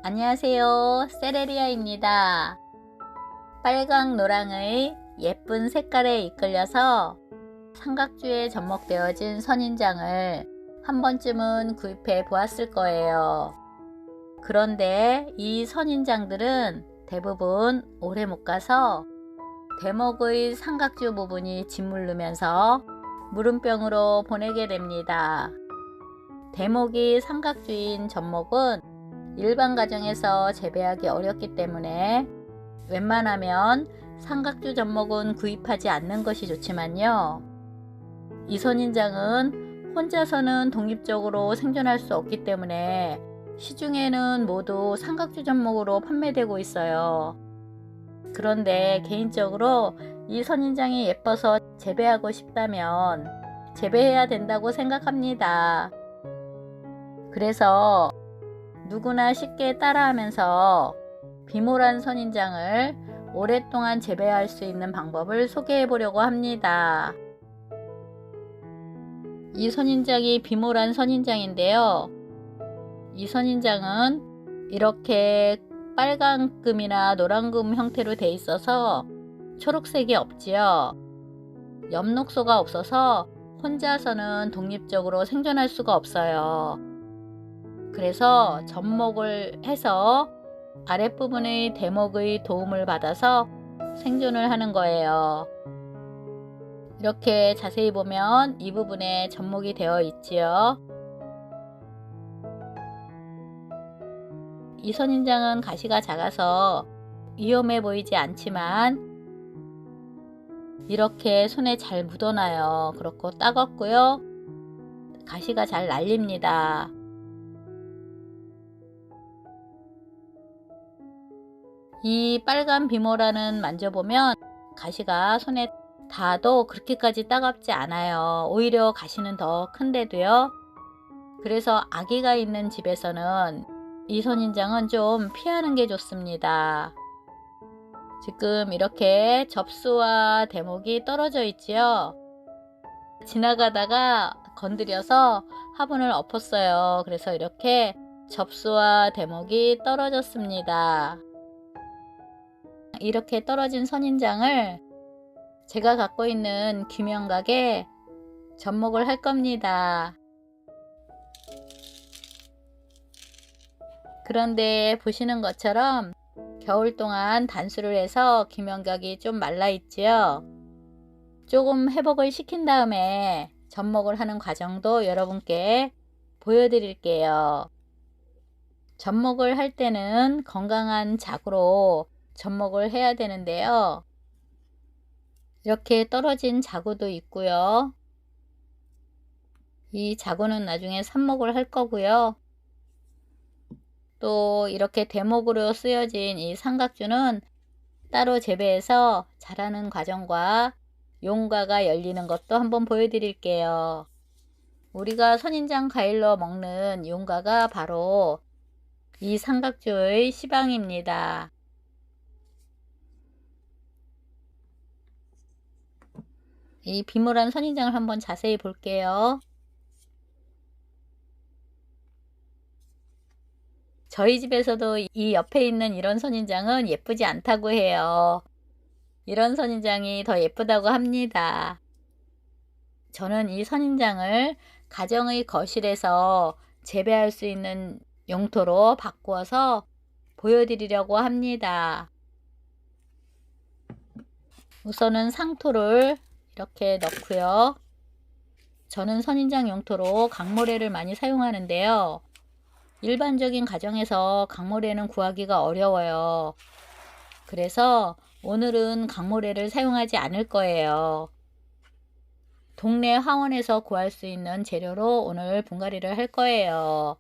안녕하세요. 세레리아입니다. 빨강 노랑의 예쁜 색깔에 이끌려서 삼각주에 접목되어진 선인장을 한 번쯤은 구입해 보았을 거예요. 그런데 이 선인장들은 대부분 오래 못 가서 대목의 삼각주 부분이 짓무르면서 물음병으로 보내게 됩니다. 대목이 삼각주인 접목은 일반 가정에서 재배하기 어렵기 때문에 웬만하면 삼각주 접목은 구입하지 않는 것이 좋지만요. 이 선인장은 혼자서는 독립적으로 생존할 수 없기 때문에 시중에는 모두 삼각주 접목으로 판매되고 있어요. 그런데 개인적으로 이 선인장이 예뻐서 재배하고 싶다면 재배해야 된다고 생각합니다. 그래서 누구나 쉽게 따라하면서 비모란 선인장을 오랫동안 재배할 수 있는 방법을 소개해 보려고 합니다. 이 선인장이 비모란 선인장인데요. 이 선인장은 이렇게 빨강금이나 노란금 형태로 되어 있어서 초록색이 없지요. 엽록소가 없어서 혼자서는 독립적으로 생존할 수가 없어요. 그래서 접목을 해서 아랫부분의 대목의 도움을 받아서 생존을 하는 거예요. 이렇게 자세히 보면 이 부분에 접목이 되어 있지요. 이 선인장은 가시가 작아서 위험해 보이지 않지만 이렇게 손에 잘 묻어나요. 그렇고 따갑고요. 가시가 잘 날립니다. 이 빨간 비모라는 만져보면 가시가 손에 닿아도 그렇게까지 따갑지 않아요. 오히려 가시는 더 큰데도요. 그래서 아기가 있는 집에서는 이 선인장은 좀 피하는 게 좋습니다. 지금 이렇게 접수와 대목이 떨어져 있지요. 지나가다가 건드려서 화분을 엎었어요. 그래서 이렇게 접수와 대목이 떨어졌습니다. 이렇게 떨어진 선인장을 제가 갖고 있는 귀명각에 접목을 할 겁니다. 그런데 보시는 것처럼 겨울 동안 단수를 해서 귀명각이 좀 말라 있지요. 조금 회복을 시킨 다음에 접목을 하는 과정도 여러분께 보여드릴게요. 접목을 할 때는 건강한 자구로 접목을 해야 되는데요. 이렇게 떨어진 자구도 있고요. 이 자구는 나중에 삽목을 할 거고요. 또 이렇게 대목으로 쓰여진 이 삼각주는 따로 재배해서 자라는 과정과 용과가 열리는 것도 한번 보여드릴게요. 우리가 선인장 과일로 먹는 용과가 바로 이 삼각주의 씨방입니다. 이 비모란 선인장을 한번 자세히 볼게요. 저희 집에서도 이 옆에 있는 이런 선인장은 예쁘지 않다고 해요. 이런 선인장이 더 예쁘다고 합니다. 저는 이 선인장을 가정의 거실에서 재배할 수 있는 용토로 바꾸어서 보여드리려고 합니다. 우선은 상토를 이렇게 넣고요. 저는 선인장 용토로 강모래를 많이 사용하는데요. 일반적인 가정에서 강모래는 구하기가 어려워요. 그래서 오늘은 강모래를 사용하지 않을 거예요. 동네 화원에서 구할 수 있는 재료로 오늘 분갈이를 할 거예요.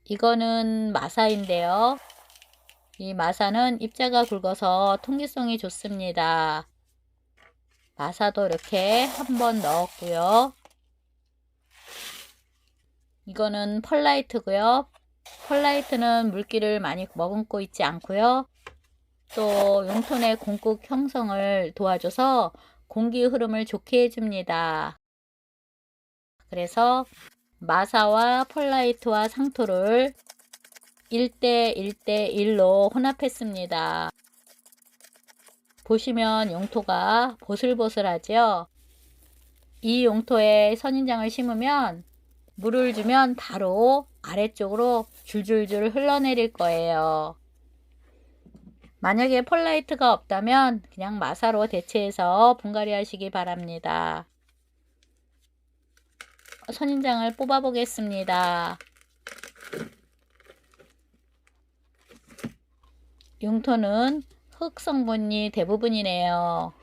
이거는 마사인데요. 이 마사는 입자가 굵어서 통기성이 좋습니다. 마사도 이렇게 한번 넣었고요. 이거는 펄라이트고요. 펄라이트는 물기를 많이 머금고 있지 않고요. 또 용토 내 공국 형성을 도와줘서 공기 흐름을 좋게 해줍니다. 그래서 마사와 펄라이트와 상토를 1대 1대 1로 혼합했습니다. 보시면 용토가 보슬보슬하죠? 이 용토에 선인장을 심으면 물을 주면 바로 아래쪽으로 줄줄줄 흘러내릴 거예요. 만약에 펄라이트가 없다면 그냥 마사로 대체해서 분갈이 하시기 바랍니다. 선인장을 뽑아 보겠습니다. 용토는 흙 성분이 대부분이네요.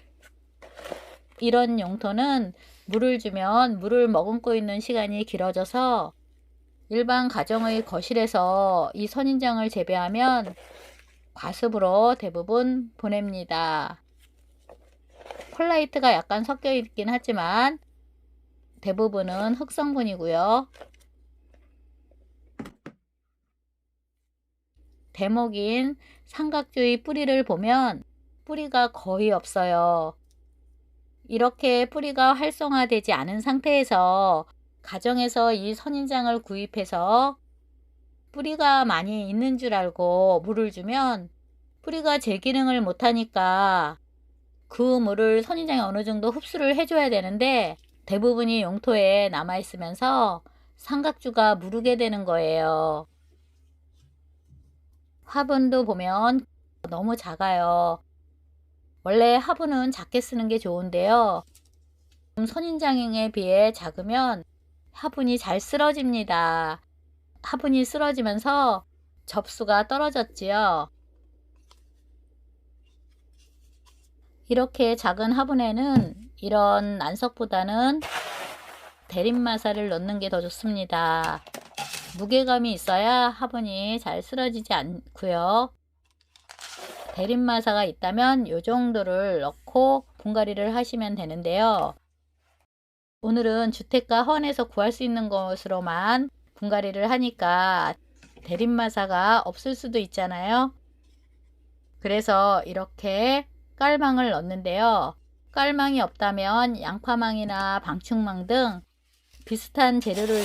이런 용토는 물을 주면 물을 머금고 있는 시간이 길어져서 일반 가정의 거실에서 이 선인장을 재배하면 과습으로 대부분 보냅니다. 펄라이트가 약간 섞여 있긴 하지만 대부분은 흙 성분이고요. 대목인 삼각주의 뿌리를 보면 뿌리가 거의 없어요. 이렇게 뿌리가 활성화되지 않은 상태에서 가정에서 이 선인장을 구입해서 뿌리가 많이 있는 줄 알고 물을 주면 뿌리가 제 기능을 못하니까 그 물을 선인장이 어느 정도 흡수를 해줘야 되는데 대부분이 용토에 남아있으면서 삼각주가 무르게 되는 거예요. 화분도 보면 너무 작아요. 원래 화분은 작게 쓰는 게 좋은데요. 선인장에 비해 작으면 화분이 잘 쓰러집니다. 화분이 쓰러지면서 접수가 떨어졌지요. 이렇게 작은 화분에는 이런 난석보다는 대립마사를 넣는 게 더 좋습니다. 무게감이 있어야 화분이 잘 쓰러지지 않고요. 대립마사가 있다면 이 정도를 넣고 분갈이를 하시면 되는데요. 오늘은 주택가 허원에서 구할 수 있는 것으로만 분갈이를 하니까 대립마사가 없을 수도 있잖아요. 그래서 이렇게 깔망을 넣는데요. 깔망이 없다면 양파망이나 방충망 등 비슷한 재료를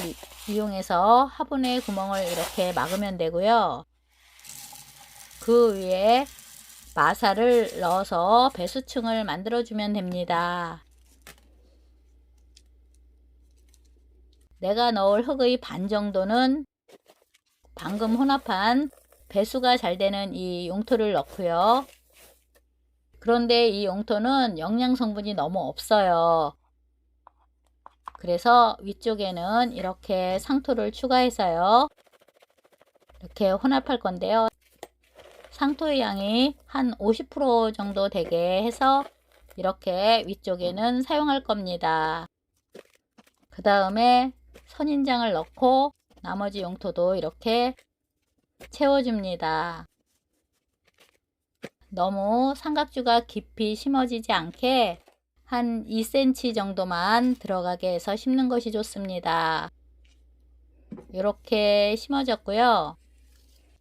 이용해서 화분에 구멍을 이렇게 막으면 되고요. 그 위에 마사를 넣어서 배수층을 만들어주면 됩니다. 내가 넣을 흙의 반 정도는 방금 혼합한 배수가 잘 되는 이 용토를 넣고요. 그런데 이 용토는 영양 성분이 너무 없어요. 그래서 위쪽에는 이렇게 상토를 추가해서요. 이렇게 혼합할 건데요. 상토의 양이 한 50% 정도 되게 해서 이렇게 위쪽에는 사용할 겁니다. 그 다음에 선인장을 넣고 나머지 용토도 이렇게 채워줍니다. 너무 삼각주가 깊이 심어지지 않게 한 2cm 정도만 들어가게 해서 심는 것이 좋습니다. 이렇게 심어졌고요.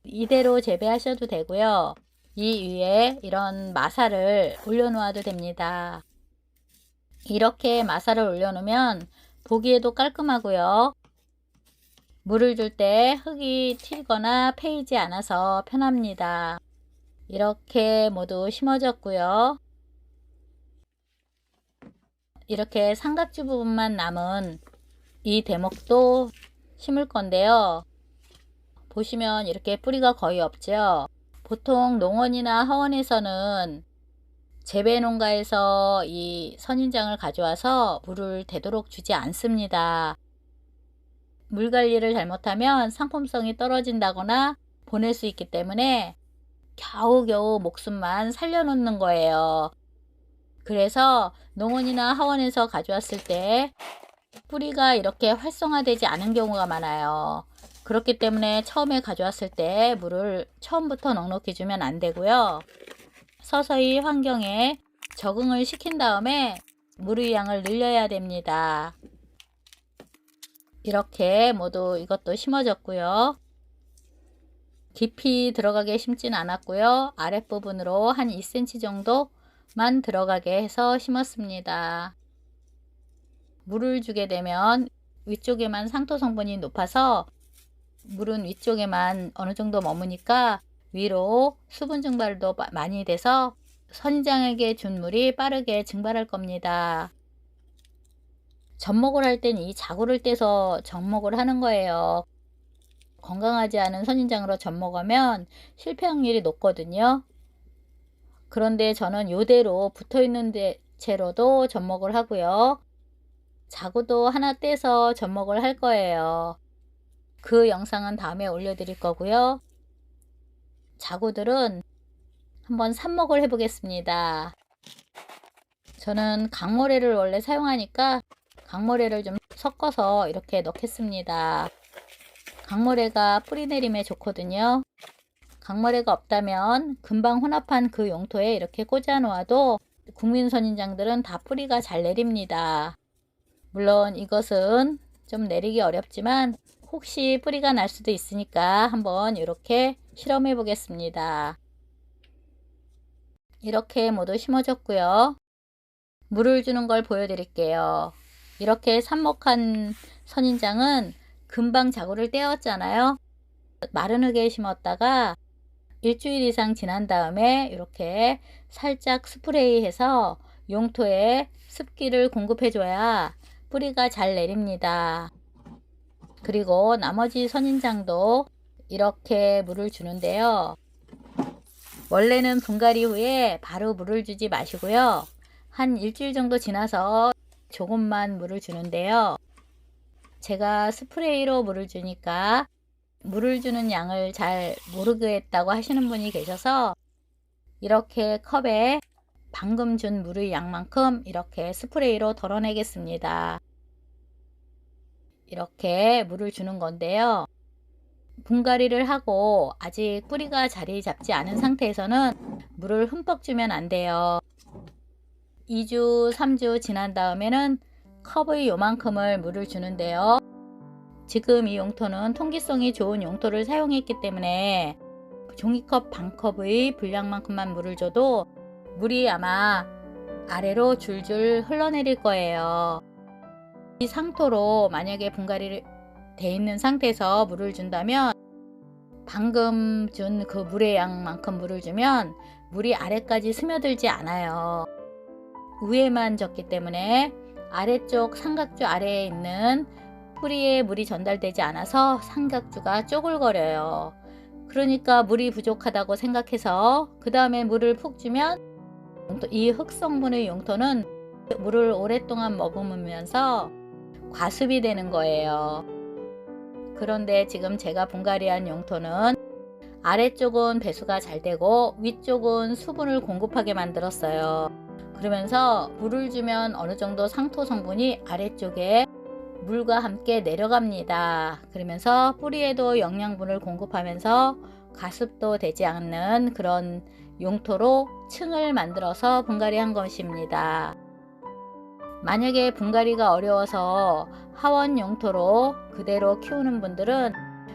이대로 재배하셔도 되고요. 이 위에 이런 마사를 올려놓아도 됩니다. 이렇게 마사를 올려놓으면 보기에도 깔끔하고요. 물을 줄 때 흙이 튀거나 패이지 않아서 편합니다. 이렇게 모두 심어졌고요. 이렇게 삼각주 부분만 남은 이 대목도 심을 건데요. 보시면 이렇게 뿌리가 거의 없죠. 보통 농원이나 하원에서는 재배 농가에서 이 선인장을 가져와서 물을 되도록 주지 않습니다. 물 관리를 잘못하면 상품성이 떨어진다거나 보낼 수 있기 때문에 겨우겨우 목숨만 살려놓는 거예요. 그래서 농원이나 하원에서 가져왔을 때 뿌리가 이렇게 활성화되지 않은 경우가 많아요. 그렇기 때문에 처음에 가져왔을 때 물을 처음부터 넉넉히 주면 안 되고요. 서서히 환경에 적응을 시킨 다음에 물의 양을 늘려야 됩니다. 이렇게 모두 이것도 심어졌고요. 깊이 들어가게 심진 않았고요. 아랫부분으로 한 2cm 정도만 들어가게 해서 심었습니다. 물을 주게 되면 위쪽에만 상토 성분이 높아서 물은 위쪽에만 어느 정도 머무니까 위로 수분 증발도 많이 돼서 선인장에게 준 물이 빠르게 증발할 겁니다. 접목을 할 땐 이 자구를 떼서 접목을 하는 거예요. 건강하지 않은 선인장으로 접목하면 실패 확률이 높거든요. 그런데 저는 이대로 붙어있는 채로도 접목을 하고요. 자구도 하나 떼서 접목을 할 거예요. 그 영상은 다음에 올려드릴 거고요. 자구들은 한번 삽목을 해 보겠습니다. 저는 강모래를 원래 사용하니까 강모래를 좀 섞어서 이렇게 넣겠습니다. 강모래가 뿌리 내림에 좋거든요. 강모래가 없다면 금방 혼합한 그 용토에 이렇게 꽂아 놓아도 국민 선인장들은 다 뿌리가 잘 내립니다. 물론 이것은 좀 내리기 어렵지만 혹시 뿌리가 날 수도 있으니까 한번 이렇게 실험해 보겠습니다. 이렇게 모두 심어줬고요. 물을 주는 걸 보여드릴게요. 이렇게 삽목한 선인장은 금방 자구를 떼었잖아요. 마른 흙에 심었다가 일주일 이상 지난 다음에 이렇게 살짝 스프레이해서 용토에 습기를 공급해줘야 뿌리가 잘 내립니다. 그리고 나머지 선인장도 이렇게 물을 주는데요. 원래는 분갈이 후에 바로 물을 주지 마시고요. 한 일주일 정도 지나서 조금만 물을 주는데요. 제가 스프레이로 물을 주니까 물을 주는 양을 잘 모르겠다고 하시는 분이 계셔서 이렇게 컵에 방금 준 물의 양만큼 이렇게 스프레이로 덜어내겠습니다. 이렇게 물을 주는 건데요. 분갈이를 하고 아직 뿌리가 자리 잡지 않은 상태에서는 물을 흠뻑 주면 안 돼요. 2주, 3주 지난 다음에는 컵의 요만큼을 물을 주는데요. 지금 이 용토는 통기성이 좋은 용토를 사용했기 때문에 종이컵 반컵의 분량만큼만 물을 줘도 물이 아마 아래로 줄줄 흘러내릴 거예요. 이 상토로 만약에 분갈이 돼 있는 상태에서 물을 준다면 방금 준 그 물의 양만큼 물을 주면 물이 아래까지 스며들지 않아요. 위에만 졌기 때문에 아래쪽 삼각주 아래에 있는 뿌리에 물이 전달되지 않아서 삼각주가 쪼글거려요. 그러니까 물이 부족하다고 생각해서 그 다음에 물을 푹 주면 이 흙성분의 용토는 물을 오랫동안 머금으면서 과습이 되는 거예요. 그런데 지금 제가 분갈이한 용토는 아래쪽은 배수가 잘 되고 위쪽은 수분을 공급하게 만들었어요. 그러면서 물을 주면 어느 정도 상토 성분이 아래쪽에 물과 함께 내려갑니다. 그러면서 뿌리에도 영양분을 공급하면서 가습도 되지 않는 그런 용토로 층을 만들어서 분갈이한 것입니다. 만약에 분갈이가 어려워서 하원 용토로 그대로 키우는 분들은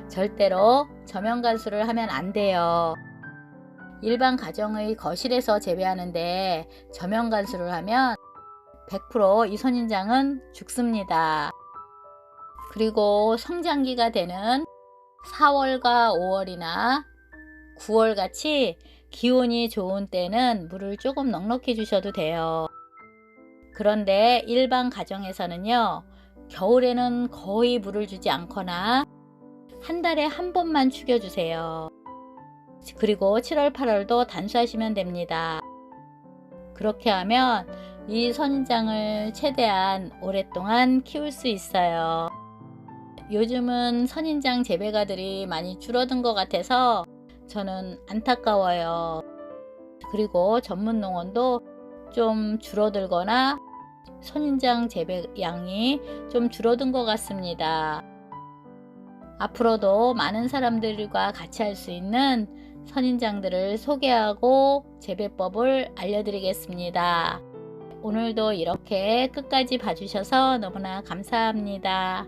절대로 저면관수를 하면 안 돼요. 일반 가정의 거실에서 재배하는데 저면관수를 하면 100% 이 선인장은 죽습니다. 그리고 성장기가 되는 4월과 5월이나 9월 같이 기온이 좋은 때는 물을 조금 넉넉히 주셔도 돼요. 그런데 일반 가정에서는요, 겨울에는 거의 물을 주지 않거나 한 달에 한 번만 축여주세요. 그리고 7월, 8월도 단수하시면 됩니다. 그렇게 하면 이 선인장을 최대한 오랫동안 키울 수 있어요. 요즘은 선인장 재배가들이 많이 줄어든 것 같아서 저는 안타까워요. 그리고 전문 농원도 좀 줄어들거나 선인장 재배량이 좀 줄어든 것 같습니다. 앞으로도 많은 사람들과 같이 할 수 있는 선인장들을 소개하고 재배법을 알려드리겠습니다. 오늘도 이렇게 끝까지 봐주셔서 너무나 감사합니다.